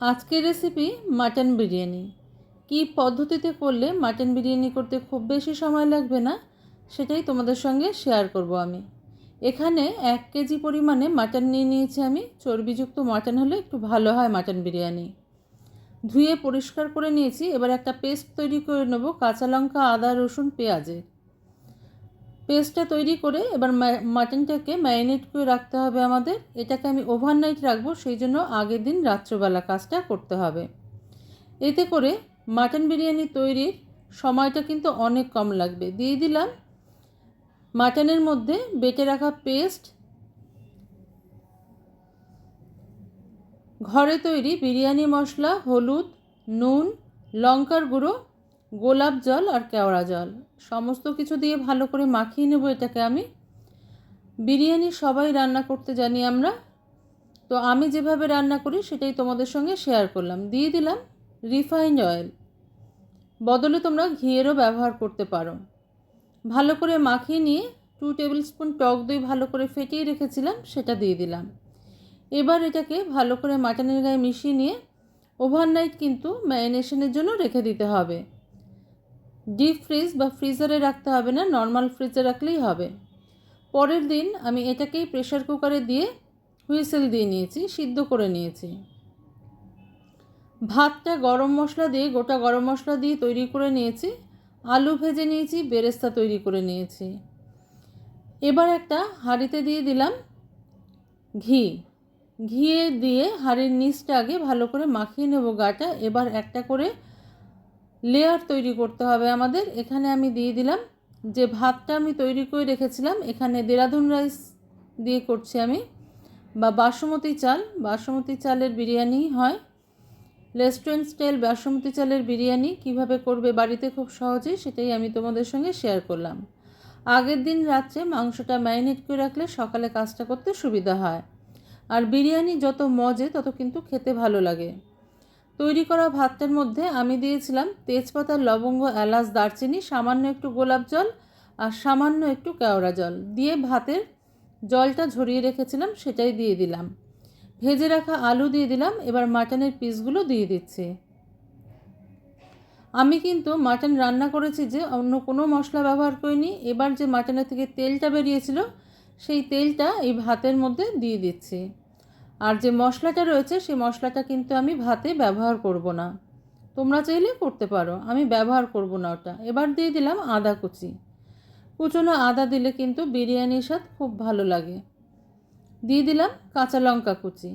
আজকের recipe mutton biryani. কি পদ্ধতিতে করলে মাটন বিরিয়ানি করতে খুব বেশি সময় লাগবে না সেটাই তোমাদের সঙ্গে শেয়ার করব আমি। এখানে 1 কেজি পরিমাণে মাটন নিয়ে নিয়েছি আমি। চর্বিযুক্ত মাটন হলে একটু ভালো হয় মাটন বিরিয়ানি। ধুয়ে পরিষ্কার করে নিয়েছি। এবার একটা পেস্ট তৈরি করে নেব কাঁচা লঙ্কা, আদা, রসুন, পেঁয়াজের। পেস্টটা তৈরি করে এবার মাটনটাকে ম্যারিনেট করে রাখতে হবে আমাদের। এটাকে আমি ওভারনাইট রাখবো, সেই জন্য আগের দিন রাত্রবেলা কাজটা করতে হবে। এতে করে মাটন বিরিয়ানি তৈরির সময়টা কিন্তু অনেক কম লাগবে। দিয়ে দিলাম মাটনের মধ্যে বেটে রাখা পেস্ট, ঘরে তৈরি বিরিয়ানি মশলা, হলুদ, নুন, লঙ্কার গুঁড়ো, গোলাপ জল আর কেওড়া জল সমস্ত কিছু দিয়ে ভালো করে মাখিয়ে নেব এটাকে আমি। বিরিয়ানি সবাই রান্না করতে জানি আমরা, তো আমি যেভাবে রান্না করি সেটাই তোমাদের সঙ্গে শেয়ার করলাম। দিয়ে দিলাম রিফাইন্ড অয়েল, বদলে তোমরা ঘিয়েরও ব্যবহার করতে পারো। ভালো করে মাখিয়ে নিয়ে 2 টেবিল স্পুন টক দই ভালো করে ফেটিয়ে রেখেছিলাম সেটা দিয়ে দিলাম। এবার এটাকে ভালো করে মাটনের গায়ে মিশিয়ে নিয়ে ওভারনাইট কিন্তু ম্যারিনেশনের জন্য রেখে দিতে হবে। ডিপ ফ্রিজ বা ফ্রিজারে রাখতে হবে না, নর্মাল ফ্রিজে রাখলেই হবে। পরের দিন আমি এটাকেই প্রেশার কুকারে দিয়ে হুইসেল দিয়ে নিয়েছি, সিদ্ধ করে নিয়েছি। ভাতটা গরম মশলা দিয়ে, গোটা গরম মশলা দিয়ে তৈরি করে নিয়েছি। আলু ভেজে নিয়েছি, বেরেস্তা তৈরি করে নিয়েছি। এবার একটা হাঁড়িতে দিয়ে দিলাম ঘি। ঘিয়ে দিয়ে হাঁড়ির নিচটা আগে ভালো করে মাখিয়ে নেব গাটা। এবার একটা করে লেয়ার তৈরি করতে হবে আমাদের। এখানে আমি দিয়ে দিলাম যে ভাতটা আমি তৈরি করে রেখেছিলাম, এখানে দেরাদুন রাইস দিয়ে করছি আমি, বা বাসমতি চালের বিরিয়ানি হয়। রেস্টুরেন্ট স্টাইল বাসমতি চালের বিরিয়ানি কিভাবে করবে বাড়িতে খুব সহজেই, সেটাই আমি তোমাদের সঙ্গে শেয়ার করলাম। আগের দিন রাত্রে মাংসটা ম্যারিনেট করে রাখলে সকালে কাজটা করতে সুবিধা হয়। আর বিরিয়ানি যত মজে তত কিন্তু খেতে ভালো লাগে। তৈরি করা ভাতটার মধ্যে আমি দিয়েছিলাম তেজপাতা, লবঙ্গ, এলাচ, দারচিনি, সামান্য একটু গোলাপ জল আর সামান্য একটু কেওড়া জল দিয়ে ভাতের জলটা ঝরিয়ে রেখেছিলাম সেটাই দিয়ে দিলাম। ভেজে রাখা আলু দিয়ে দিলাম। এবার মাটনের পিসগুলো দিয়ে দিচ্ছি। আমি কিন্তু মাটন রান্না করেছি যে অন্য কোনো মশলা ব্যবহার করিনি। এবার যে মাটনের থেকে তেলটা বেরিয়েছিল সেই তেলটা এই ভাতের মধ্যে দিয়ে দিচ্ছি। আর যে মশলাটা রয়েছে সেই মশলাটা কিন্তু আমি ভাতে ব্যবহার করব না। তোমরা চাইলে করতে পারো, আমি ব্যবহার করব না ওটা। এবার দিয়ে দিলাম আদা কুচি। কুচনো আদা দিলে কিন্তু বিরিয়ানির স্বাদ খুব ভালো লাগে। দিয়ে দিলাম কাঁচা লঙ্কা কুচি।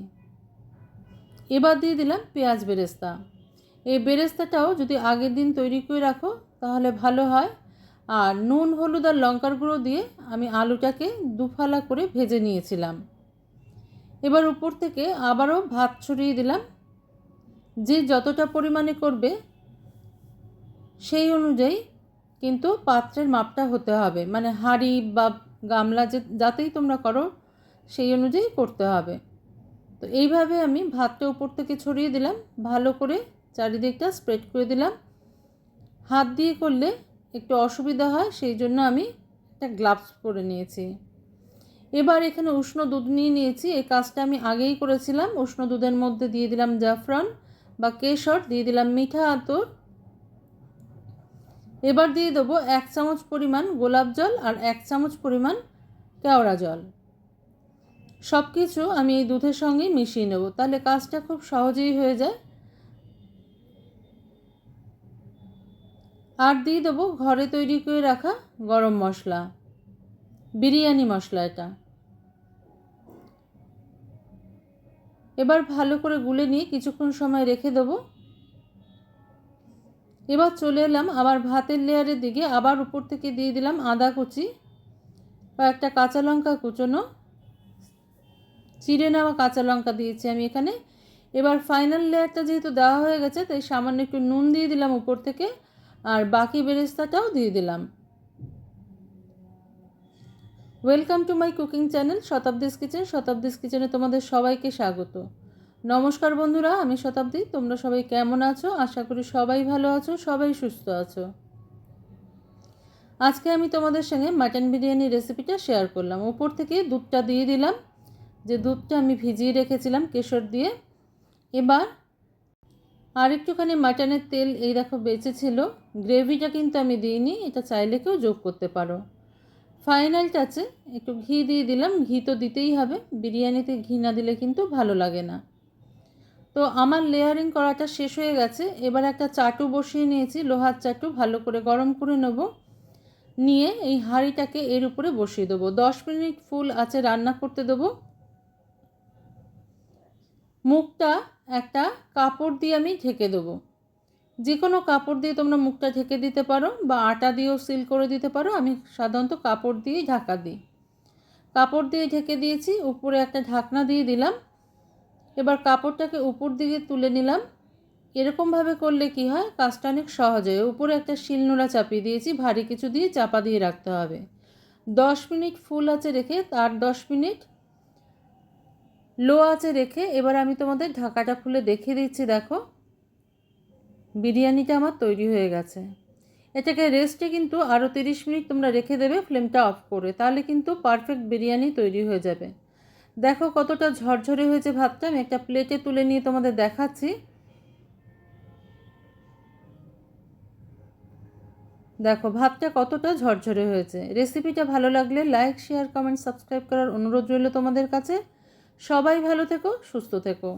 এবার দিয়ে দিলাম পেঁয়াজ বেরেস্তা। এই বেরেস্তাটাও যদি আগের দিন তৈরি করে রাখো তাহলে ভালো হয়। আর নুন, হলুদ আর লঙ্কার গুঁড়ো দিয়ে আমি আলুটাকে দুফালা করে ভেজে নিয়েছিলাম। এবার উপর থেকে আবারও ভাত ছড়িয়ে দিলাম। যে যতটা পরিমাণে করবে সেই অনুযায়ী কিন্তু পাত্রের মাপটা হতে হবে, মানে হাঁড়ি বা গামলা যাতেই তোমরা করো সেই অনুযায়ী করতে হবে। তো এইভাবে আমি ভাতটা উপর থেকে ছড়িয়ে দিলাম, ভালো করে চারিদিকটা স্প্রেড করে দিলাম। হাত দিয়ে করলে একটু অসুবিধা হয়, সেই জন্য আমি একটা গ্লাভস পরে নিয়েছি। এবার এখানে উষ্ণ দুধ নিয়ে নিয়েছি। এই কাজটা আমি আগেই করেছিলাম। উষ্ণ দুধের মধ্যে দিয়ে দিলাম জাফরান বা কেশর, দিয়ে দিলাম মিঠা আতর। এবার দিয়ে দেবো 1 চামচ পরিমাণ গোলাপ জল আর 1 চামচ পরিমাণ কেওড়া জল। সব কিছু আমি এই দুধের সঙ্গেই মিশিয়ে নেব, তাহলে কাজটা খুব সহজেই হয়ে যায়। আর দিয়ে দেবো ঘরে তৈরি করে রাখা গরম মশলা, বিরিয়ানি মশলা এটা। এবার ভালো করে গুলে নিয়ে কিছুক্ষণ সময় রেখে দেবো। এবার চলে এলাম আবার ভাতের লেয়ারের দিকে। আবার উপর থেকে দিয়ে দিলাম আদা কুচি, কয়েকটা কাঁচা লঙ্কা কুচোনো, চিড়ে নেওয়া কাঁচা লঙ্কা দিয়েছি আমি এখানে। এবার ফাইনাল লেয়ারটা যেহেতু দেওয়া হয়ে গেছে তাই সামান্য একটু নুন দিয়ে দিলাম উপর থেকে, আর বাকি বেরেস্তাটাও দিয়ে দিলাম। Welcome to my cooking channel Shatabdi's kitchen. Shatabdi's কিচেনে তোমাদের সবাইকে স্বাগত। নমস্কার বন্ধুরা, আমি শতাব্দী। তোমরা সবাই কেমন আছো? আশা করি সবাই ভালো আছো, সবাই সুস্থ আছো। আজকে আমি তোমাদের সঙ্গে মাটন বিরিয়ানি রেসিপিটা শেয়ার করলাম। উপর থেকে দুধটা দিয়ে দিলাম, যে দুধটা আমি ভিজিয়ে রেখেছিলাম কেশর দিয়ে। এবার আর একটুখানি মাটনের তেল এই দেখো বেঁচে ছিল, গ্রেভিটা কিন্তু আমি দিইনি, এটা চাইলে কেউ যোগ করতে পারো। ফাইনাল টাচে একটু ঘি দিয়ে দিলাম, ঘি তো দিতেই হবে, বিরিয়ানিতে ঘি না দিলে কিন্তু ভালো লাগে না। তো আমার লেয়ারিং করাটা শেষ হয়ে গেছে। এবার একটা চাটু বসিয়ে নিয়েছি, লোহার চাটু, ভালো করে গরম করে নেব। নিয়ে এই হাঁড়িটাকে এর উপরে বসিয়ে দেবো, 10 মিনিট ফুল আঁচে রান্না করতে দেবো। মুখটা একটা কাপড় দিয়ে আমি ঢেকে দেবো, যে কোনো কাপড় দিয়ে তোমরা মুখটা ঢেকে দিতে পারো বা আটা দিয়েও সিল করে দিতে পারো। আমি সাধারণত কাপড় দিয়েই ঢাকা দিই। কাপড় দিয়ে ঢেকে দিয়েছি, উপরে একটা ঢাকনা দিয়ে দিলাম। এবার কাপড়টাকে উপর দিকে তুলে নিলাম। এরকমভাবে করলে কি হয়, কাজটা অনেক সহজ হয়। উপরে একটা শিলনোড়া চাপিয়ে দিয়েছি, ভারী কিছু দিয়ে চাপা দিয়ে রাখতে হবে। 10 মিনিট ফুল আঁচে রেখে তার 10 মিনিট লো আঁচে রেখে এবার আমি তোমাদের ঢাকাটা খুলে দেখিয়ে দিচ্ছি। দেখো বিরিয়ানিটা আমার তৈরি হয়ে গেছে। এটাকে রেস্টে কিন্তু আরও 30 মিনিট তোমরা রেখে দেবে ফ্লেমটা অফ করে, তাহলে কিন্তু পারফেক্ট বিরিয়ানি তৈরি হয়ে যাবে। দেখো কতটা ঝরঝরে হয়েছে ভাতটা। আমি একটা প্লেটে তুলে নিয়ে তোমাদের দেখাচ্ছি। দেখো ভাতটা কতটা ঝরঝরে হয়েছে। রেসিপিটা ভালো লাগলে লাইক, শেয়ার, কমেন্ট, সাবস্ক্রাইব করার অনুরোধ রইল তোমাদের কাছে। সবাই ভালো থেকো, সুস্থ থেকো।